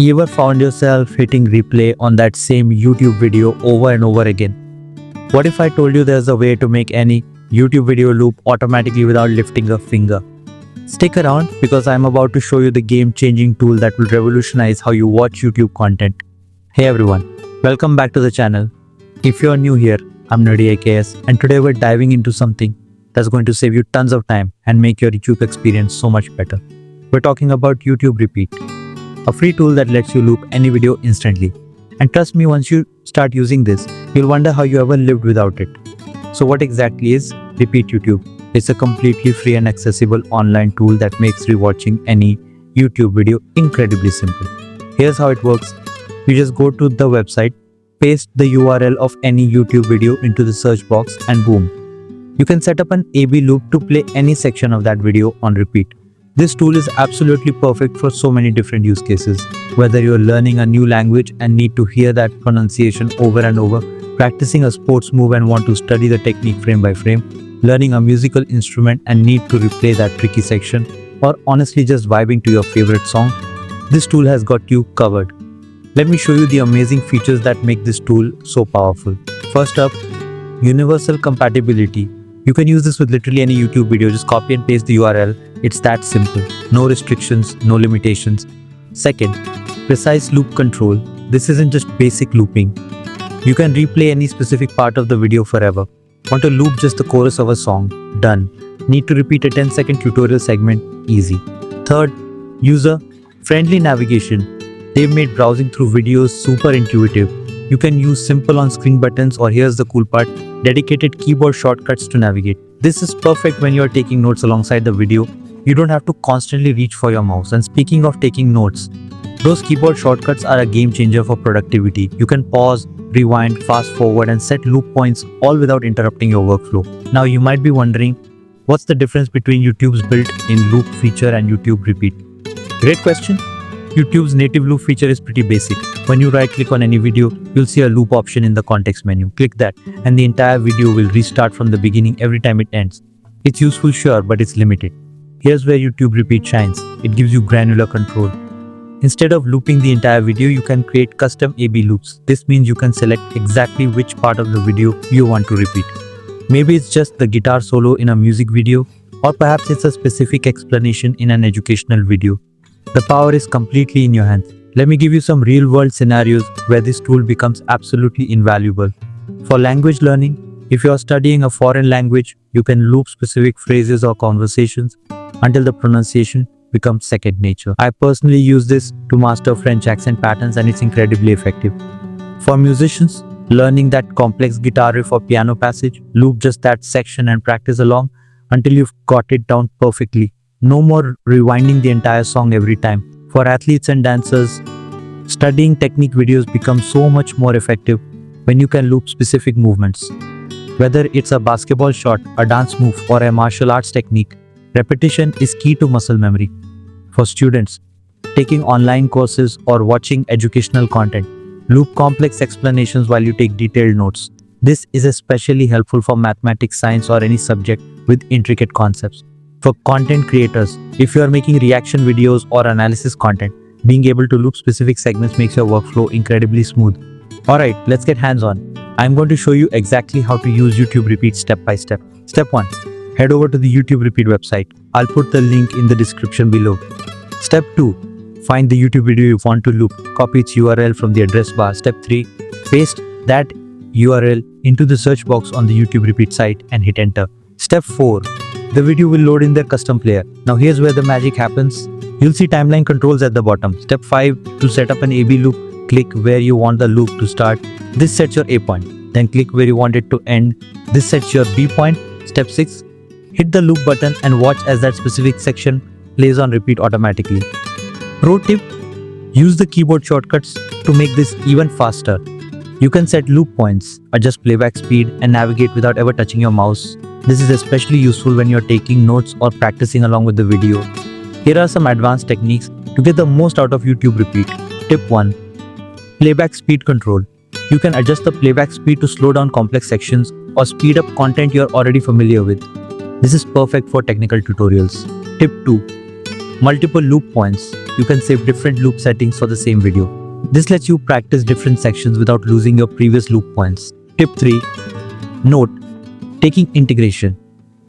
You ever found yourself hitting replay on that same YouTube video over and over again? What if I told you there's a way to make any YouTube video loop automatically without lifting a finger? Stick around because I'm about to show you the game-changing tool that will revolutionize how you watch YouTube content. Hey everyone, welcome back to the channel. If you're new here, I'm Nerdy AKS, and today we're diving into something that's going to save you tons of time and make your YouTube experience so much better. We're talking about YouTube Repeat, a free tool that lets you loop any video instantly. And trust me, once you start using this, you'll wonder how you ever lived without it. So what exactly is Repeat YouTube? It's a completely free and accessible online tool that makes rewatching any YouTube video incredibly simple. Here's how it works. You just go to the website, paste the URL of any YouTube video into the search box, and boom. You can set up an A/B loop to play any section of that video on repeat. This tool is absolutely perfect for so many different use cases. Whether you're learning a new language and need to hear that pronunciation over and over, practicing a sports move and want to study the technique frame by frame, learning a musical instrument and need to replay that tricky section, or honestly just vibing to your favorite song, this tool has got you covered. Let me show you the amazing features that make this tool so powerful. First up, universal compatibility. You can use this with literally any YouTube video, just copy and paste the URL. It's that simple. No restrictions, no limitations. Second, precise loop control. This isn't just basic looping. You can replay any specific part of the video forever. Want to loop just the chorus of a song? Done. Need to repeat a 10-second tutorial segment? Easy. Third, user-friendly navigation. They've made browsing through videos super intuitive. You can use simple on-screen buttons, or here's the cool part, dedicated keyboard shortcuts to navigate. This is perfect when you're taking notes alongside the video. You don't have to constantly reach for your mouse. And speaking of taking notes, those keyboard shortcuts are a game changer for productivity. You can pause, rewind, fast forward, and set loop points all without interrupting your workflow. Now you might be wondering, what's the difference between YouTube's built-in loop feature and YouTube Repeat? Great question. YouTube's native loop feature is pretty basic. When you right-click on any video, you'll see a loop option in the context menu. Click that, and the entire video will restart from the beginning every time it ends. It's useful, sure, but it's limited. Here's where YouTube Repeat shines. It gives you granular control. Instead of looping the entire video, you can create custom A/B loops. This means you can select exactly which part of the video you want to repeat. Maybe it's just the guitar solo in a music video, or perhaps it's a specific explanation in an educational video. The power is completely in your hands. Let me give you some real-world scenarios where this tool becomes absolutely invaluable. For language learning, if you're studying a foreign language, you can loop specific phrases or conversations until the pronunciation becomes second nature. I personally use this to master French accent patterns, and it's incredibly effective. For musicians, learning that complex guitar riff or piano passage, loop just that section and practice along until you've got it down perfectly. No more rewinding the entire song every time. For athletes and dancers, studying technique videos become so much more effective when you can loop specific movements. Whether it's a basketball shot, a dance move, or a martial arts technique, repetition is key to muscle memory. For students, taking online courses or watching educational content, loop complex explanations while you take detailed notes. This is especially helpful for mathematics, science, or any subject with intricate concepts. For content creators, if you are making reaction videos or analysis content, being able to loop specific segments makes your workflow incredibly smooth. Alright, let's get hands-on. I'm going to show you exactly how to use YouTube Repeat step by step. Step 1. Head over to the YouTube Repeat website. I'll put the link in the description below. Step 2. Find the YouTube video you want to loop. Copy its URL from the address bar. Step 3. Paste that URL into the search box on the YouTube Repeat site and hit enter. Step 4. The video will load in their custom player. Now here's where the magic happens. You'll see timeline controls at the bottom. Step 5. To set up an A/B loop, click where you want the loop to start. This sets your A point. Then click where you want it to end. This sets your B point. Step 6. Hit the loop button and watch as that specific section plays on repeat automatically. Pro tip: use the keyboard shortcuts to make this even faster. You can set loop points, adjust playback speed, and navigate without ever touching your mouse. This is especially useful when you're taking notes or practicing along with the video. Here are some advanced techniques to get the most out of YouTube Repeat. Tip 1. Playback speed control. You can adjust the playback speed to slow down complex sections or speed up content you're already familiar with. This is perfect for technical tutorials. Tip 2. Multiple loop points. you can save different loop settings for the same video. This lets you practice different sections without losing your previous loop points. Tip 3. Note taking integration.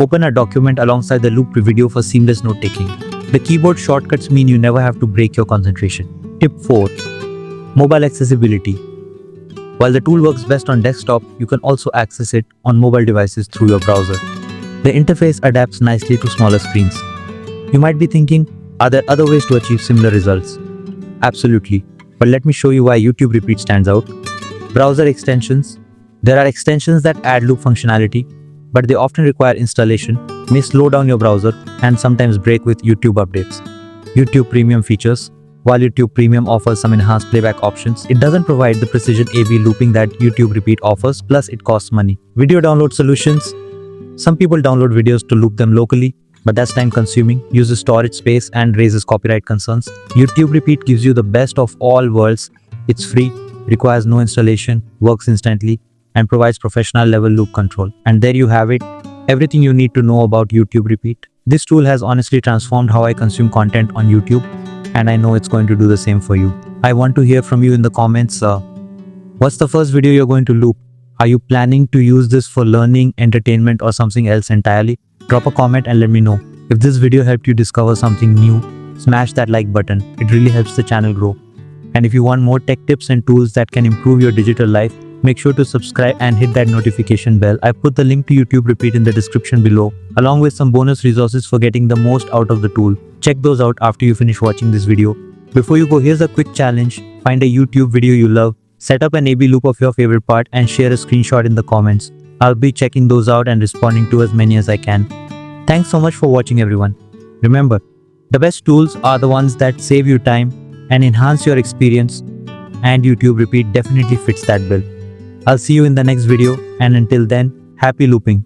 Open a document alongside the loop video for seamless note taking. The keyboard shortcuts mean you never have to break your concentration. Tip 4. Mobile accessibility. While the tool works best on desktop, you can also access it on mobile devices through your browser. The interface adapts nicely to smaller screens. You might be thinking, are there other ways to achieve similar results? Absolutely, but let me show you why YouTube Repeat stands out. Browser extensions. There are extensions that add loop functionality, but they often require installation, may slow down your browser, and sometimes break with YouTube updates. YouTube Premium features. While YouTube Premium offers some enhanced playback options, it doesn't provide the precision AV looping that YouTube Repeat offers, plus it costs money. Video download solutions. Some people download videos to loop them locally, but that's time consuming, uses storage space, and raises copyright concerns. YouTube Repeat gives you the best of all worlds. It's free, requires no installation, works instantly, and provides professional level loop control. And there you have it, everything you need to know about YouTube Repeat. This tool has honestly transformed how I consume content on YouTube, and I know it's going to do the same for you. I want to hear from you in the comments. What's the first video you're going to loop? Are you planning to use this for learning, entertainment, or something else entirely? Drop a comment and let me know. If this video helped you discover something new, smash that like button. It really helps the channel grow. And if you want more tech tips and tools that can improve your digital life, make sure to subscribe and hit that notification bell. I put the link to YouTube Repeat in the description below, along with some bonus resources for getting the most out of the tool. Check those out after you finish watching this video. Before you go, here's a quick challenge. Find a YouTube video you love, set up an AB loop of your favorite part, and share a screenshot in the comments. I'll be checking those out and responding to as many as I can. Thanks so much for watching, everyone. Remember, the best tools are the ones that save you time and enhance your experience, and YouTube Repeat definitely fits that bill. I'll see you in the next video, and until then, happy looping.